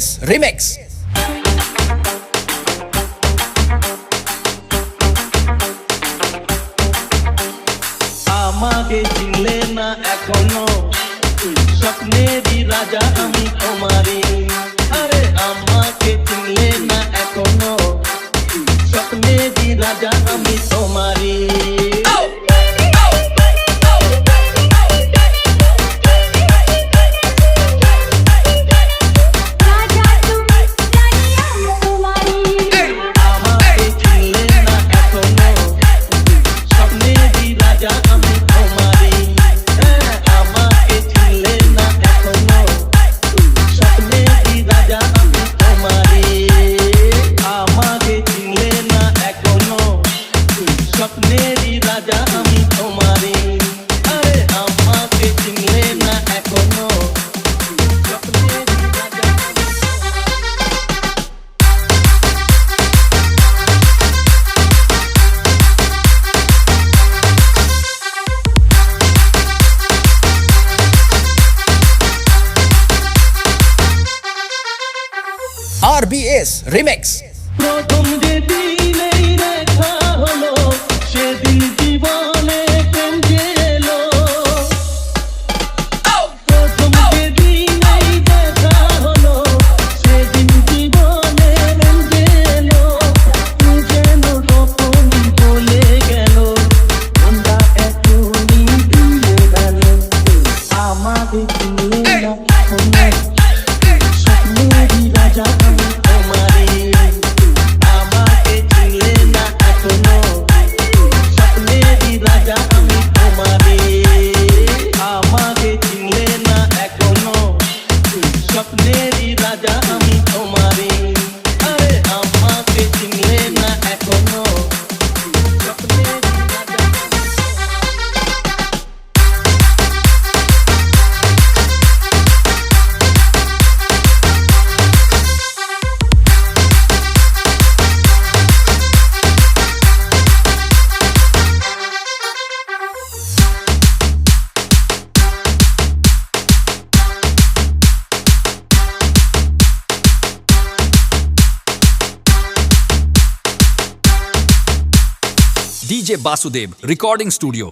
RBS Remix. আমাকে চিনলে না এখনো, স্বপ্নেরই রাজা আমি তোমারই। আরে আমাকে চিনলে না এখনো, স্বপ্নেরই রাজা আমি তোমারই। স্বপ্নেরই রাজা আমি তোমারই। আরে আমাকে চিনলে না এখনো, স্বপ্নেরই রাজা। RBS Remix. প্রথম যেদিন এই দেখা হলো, সেদিন জীবনে প্রেম এলো। প্রথম যেদিন এই দেখা হলো, সেদিন জীবনে প্রেম এলো। যেন তখন বলে গেল, আমরা এখনই ভুলে গেল। আমাকে চিনলে না এখনো, স্বপ্নেরই রাজা আমি তোমারই। আমাকে চিনলে না এখনো, স্বপ্নেরই রাজা আমি তোমারই। আমাকে চিনলে না এখনো, স্বপ্নেরই রাজা আমি তোমারই। আরে আমাকে চিনলে না এখনো, স্বপ্নেরই রাজা। DJ Basudev Recording Studio.